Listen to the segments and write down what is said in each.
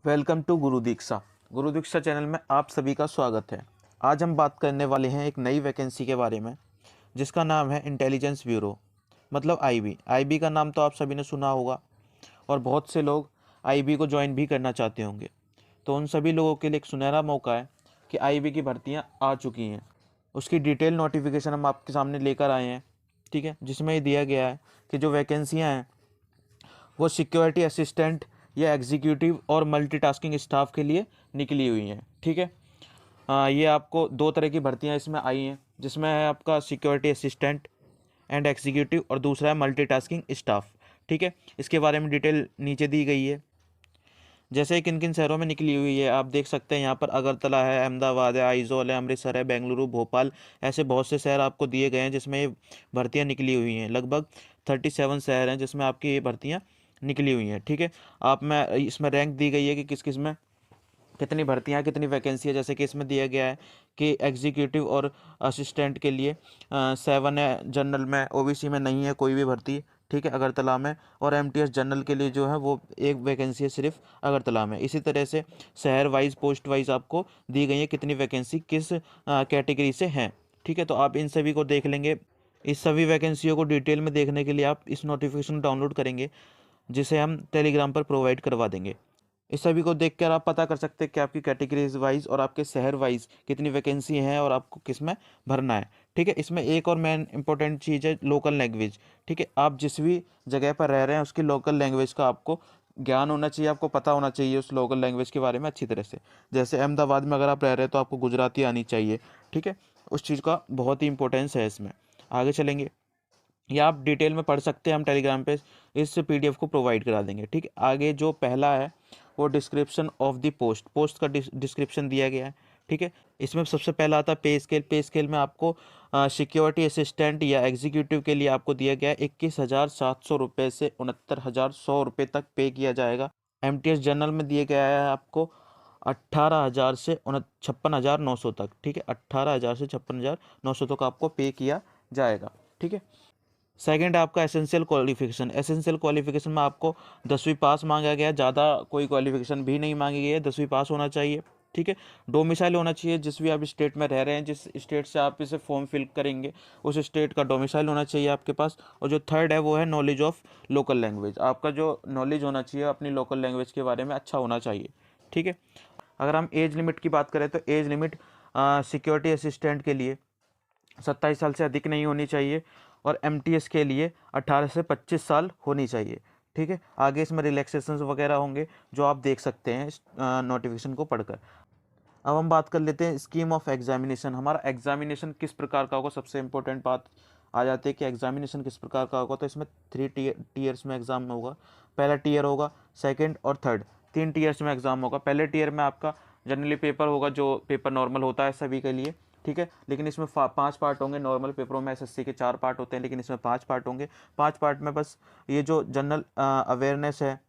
Welcome to Guru Diksha. Guru Diksha channel में आप सभी का स्वागत है। आज हम बात करने वाले हैं एक नई वैकेंसी के बारे में जिसका नाम है इंटेलिजेंस ब्यूरो, मतलब आईबी। आईबी का नाम तो आप सभी ने सुना होगा और बहुत से लोग आईबी को ज्वाइन भी करना चाहते होंगे। तो उन सभी लोगों के लिए एक सुनहरा मौका है कि आईबी की भर्तियां आ चुकी हैं। उसकी डिटेल नोटिफिकेशन हम आपके सामने लेकर आए हैं, ठीक है, जिसमें ये दिया गया है कि जो वैकेंसियाँ हैं वो सिक्योरिटी असिस्टेंट या एग्जीक्यूटिव और मल्टीटास्किंग स्टाफ के लिए निकली हुई हैं, ठीक है। ये आपको दो तरह की भर्तियां इसमें आई हैं, जिसमें है आपका सिक्योरिटी असिस्टेंट एंड एग्जीक्यूटिव और दूसरा है मल्टीटास्किंग स्टाफ, ठीक है। इसके बारे में डिटेल नीचे दी गई है, जैसे किन किन शहरों में निकली हुई है आप देख सकते हैं। यहाँ पर अगरतला है, अहमदाबाद है, आइजोल है, अमृतसर है, बेंगलुरु, भोपाल, ऐसे बहुत से शहर आपको दिए गए हैं जिसमें ये भर्तियाँ निकली हुई हैं। लगभग 37 शहर हैं जिसमें आपकी ये भर्तियाँ निकली हुई हैं, ठीक है। आप में इसमें रैंक दी गई है कि किस किस में कितनी भर्तियां, कितनी वैकेंसी है। जैसे कि इसमें दिया गया है कि एग्जीक्यूटिव और असिस्टेंट के लिए 7 है, जनरल में, ओबीसी में नहीं है कोई भी भर्ती, ठीक है, अगरतला में। और एमटीएस जनरल के लिए जो है वो एक वैकेंसी है सिर्फ अगरतला में। इसी तरह से शहर वाइज, पोस्ट वाइज आपको दी गई है कितनी वैकेंसी किस कैटेगरी से हैं, ठीक है। तो आप इन सभी को देख लेंगे। इस सभी वैकेंसियों को डिटेल में देखने के लिए आप इस नोटिफिकेशन डाउनलोड करेंगे, जिसे हम टेलीग्राम पर प्रोवाइड करवा देंगे। इस सभी को देखकर आप पता कर सकते हैं कि आपकी कैटेगरीज वाइज और आपके शहर वाइज कितनी वैकेंसी है और आपको किस में भरना है, ठीक है। इसमें एक और मेन इंपॉर्टेंट चीज़ है लोकल लैंग्वेज, ठीक है। आप जिस भी जगह पर रह रहे हैं उसकी लोकल लैंग्वेज का आपको ज्ञान होना चाहिए, आपको पता होना चाहिए उस लोकल लैंग्वेज के बारे में अच्छी तरह से। जैसे अहमदाबाद में अगर आप रह रहे हैं तो आपको गुजराती आनी चाहिए, ठीक है। उस चीज़ का बहुत ही इंपॉर्टेंस है इसमें। आगे चलेंगे, या आप डिटेल में पढ़ सकते हैं, हम टेलीग्राम पे इस पीडीएफ को प्रोवाइड करा देंगे, ठीक है। आगे जो पहला है वो description of the post, post का डिस्क्रिप्शन दिया गया है, ठीक है। इसमें सबसे पहला आता है पे स्केल। पे स्केल में आपको सिक्योरिटी असिस्टेंट या एग्जीक्यूटिव के लिए आपको दिया गया है 21,700 रुपये से 69,100 रुपये तक पे किया जाएगा। एमटीएस जनरल में दिया गया है आपको 18,000 से 56,900 तक, ठीक है। 18,000 से 56,900 तक आपको पे किया जाएगा, ठीक है। सेकंड आपका एसेंशियल क्वालिफिकेशन। एसेंशियल क्वालिफिकेशन में आपको 10वीं पास मांगा गया है, ज़्यादा कोई क्वालिफिकेशन भी नहीं मांगी गई है, 10वीं पास होना चाहिए, ठीक है। डोमिसाइल होना चाहिए, जिस भी आप स्टेट में रह रहे हैं, जिस स्टेट से आप इसे फॉर्म फिल करेंगे उस स्टेट का डोमिसाइल होना चाहिए आपके पास। और जो थर्ड है वो है नॉलेज ऑफ लोकल लैंग्वेज। आपका जो नॉलेज होना चाहिए अपनी लोकल लैंग्वेज के बारे में अच्छा होना चाहिए, ठीक है। अगर हम एज लिमिट की बात करें तो एज लिमिट सिक्योरिटी असिस्टेंट के लिए 27 साल से अधिक नहीं होनी चाहिए और एमटीएस के लिए 18 से 25 साल होनी चाहिए, ठीक है। आगे इसमें रिलैक्सेशन वगैरह होंगे जो आप देख सकते हैं इस नोटिफिकेशन को पढ़कर। अब हम बात कर लेते हैं स्कीम ऑफ एग्जामिनेशन। हमारा एग्जामिनेशन किस प्रकार का होगा, सबसे इंपॉर्टेंट बात आ जाती है कि एग्जामिनेशन किस प्रकार का होगा। तो इसमें 3 टीयर्स में एग्जाम होगा। पहला टीयर होगा, सेकंड और थर्ड, 3 टीयर्स में एग्जाम होगा। पहले टीयर में आपका जनरली पेपर होगा, जो पेपर नॉर्मल होता है सभी के लिए, ठीक है। लेकिन इसमें 5 पार्ट होंगे। नॉर्मल पेपरों में एसएससी के 4 पार्ट होते हैं, लेकिन इसमें 5 पार्ट होंगे। 5 पार्ट में बस ये जो जनरल अवेयरनेस है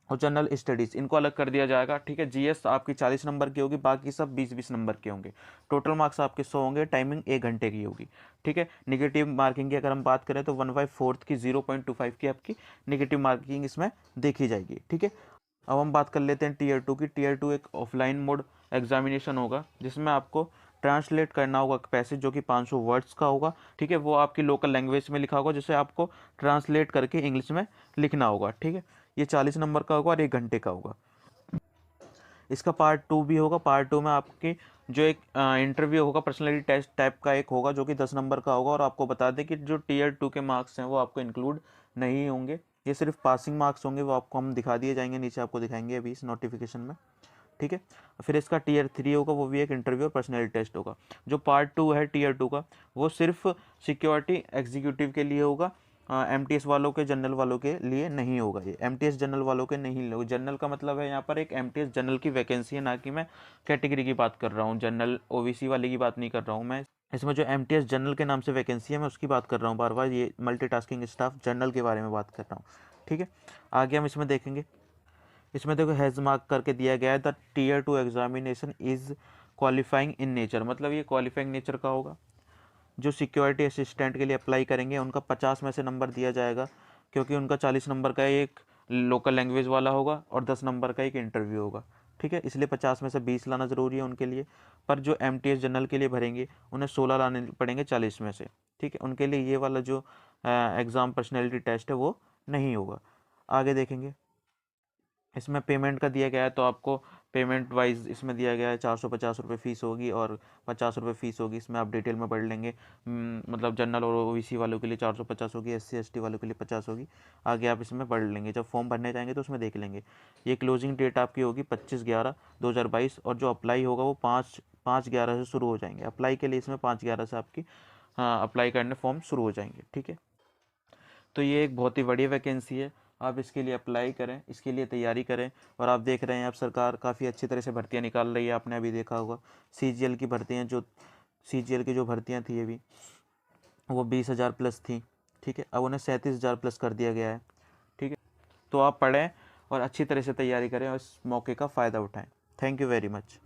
और जनरल स्टडीज़, इनको अलग कर दिया जाएगा, ठीक है। जीएस आपकी 40 नंबर की होगी, बाकी सब 20-20 नंबर के होंगे। टोटल मार्क्स आपके 100 होंगे। टाइमिंग 1 घंटे की होगी, ठीक है। निगेटिव मार्किंग की अगर हम बात करें तो 1/4 की 0.25 की आपकी निगेटिव मार्किंग इसमें देखी जाएगी, ठीक है। अब हम बात कर लेते हैं टीयर 2 की। टीयर 2 एक ऑफलाइन मोड एग्जामिनेशन होगा जिसमें आपको ट्रांसलेट करना होगा पैसेज, जो कि 500 वर्ड्स का होगा, ठीक है। वो आपकी लोकल लैंग्वेज में लिखा होगा, जिसे आपको ट्रांसलेट करके इंग्लिश में लिखना होगा, ठीक है। ये 40 नंबर का होगा और 1 घंटे का होगा। इसका पार्ट 2 भी होगा। पार्ट 2 में आपकी जो एक इंटरव्यू होगा, पर्सनैलिटी टेस्ट टाइप का एक होगा, जो कि 10 नंबर का होगा। और आपको बता दें कि जो टीयर 2 के मार्क्स हैं वो आपको इंक्लूड नहीं होंगे, ये सिर्फ पासिंग मार्क्स होंगे। वो आपको हम दिखा दिए जाएंगे, नीचे आपको दिखाएंगे अभी इस नोटिफिकेशन में, ठीक है। फिर इसका टीयर 3 होगा, वो भी एक इंटरव्यू और पर्सनैलिटी टेस्ट होगा। जो पार्ट 2 है टीयर 2 का, वो सिर्फ सिक्योरिटी एग्जीक्यूटिव के लिए होगा। एमटीएस वालों के, जनरल वालों के लिए नहीं होगा। ये एमटीएस जनरल वालों के नहीं होगा। जनरल का मतलब है यहाँ पर एक एमटीएस जनरल की वैकेंसी है, ना कि मैं कैटेगरी की बात कर रहा हूँ। जनरल ओबीसी वाले की बात नहीं कर रहा हूँ मैं। इसमें जो एमटीएस जनरल के नाम से वैकेंसी है मैं उसकी बात कर रहा हूँ बार बार। ये मल्टीटास्किंग स्टाफ जनरल के बारे में बात कर रहा हूँ, ठीक है। आगे हम इसमें देखेंगे। इसमें देखो हैज़ मार्क करके दिया गया है, the tier 2 examination is qualifying in nature. मतलब ये क्वालिफाइंग नेचर का होगा। जो सिक्योरिटी असिस्टेंट के लिए अप्लाई करेंगे उनका 50 में से नंबर दिया जाएगा, क्योंकि उनका 40 नंबर का एक लोकल लैंग्वेज वाला होगा और 10 नंबर का एक इंटरव्यू होगा। ठीक है, इसलिए 50 में से 20 लाना ज़रूरी है उनके लिए। पर जो MTS जनरल के लिए भरेंगे उन्हें 16 लाने पड़ेंगे 40 में से। ठीक है, उनके लिए ये वाला जो एग्ज़ाम पर्सनैलिटी टेस्ट है वो नहीं होगा। आगे देखेंगे, इसमें पेमेंट का दिया गया है, तो आपको पेमेंट वाइज इसमें दिया गया है 450 रुपये फ़ीस होगी और 50 रुपये फ़ीस होगी। इसमें आप डिटेल में पढ़ लेंगे। मतलब जनरल और OBC वालों के लिए 450 होगी, SC ST वालों के लिए 50 होगी। आगे आप इसमें पढ़ लेंगे, जब फॉर्म भरने जाएंगे तो उसमें देख लेंगे। ये क्लोजिंग डेट आपकी होगी 25/11/2022 और जो अप्लाई होगा वो 5/11 से शुरू हो जाएंगे। अप्लाई के लिए इसमें 5/11 से आपकी अप्लाई करने फॉर्म शुरू हो जाएंगे। ठीक है, तो ये एक बहुत ही बढ़िया वैकेंसी है, आप इसके लिए अप्लाई करें, इसके लिए तैयारी करें। और आप देख रहे हैं अब सरकार काफ़ी अच्छी तरह से भर्तियां निकाल रही है। आपने अभी देखा होगा CGL की भर्तियां, जो CGL की जो भर्तियां थी अभी वो 20,000 प्लस थी। ठीक है, अब उन्हें 37,000 प्लस कर दिया गया है। ठीक है, तो आप पढ़ें और अच्छी तरह से तैयारी करें और इस मौके का फ़ायदा उठाएं। Thank you very much.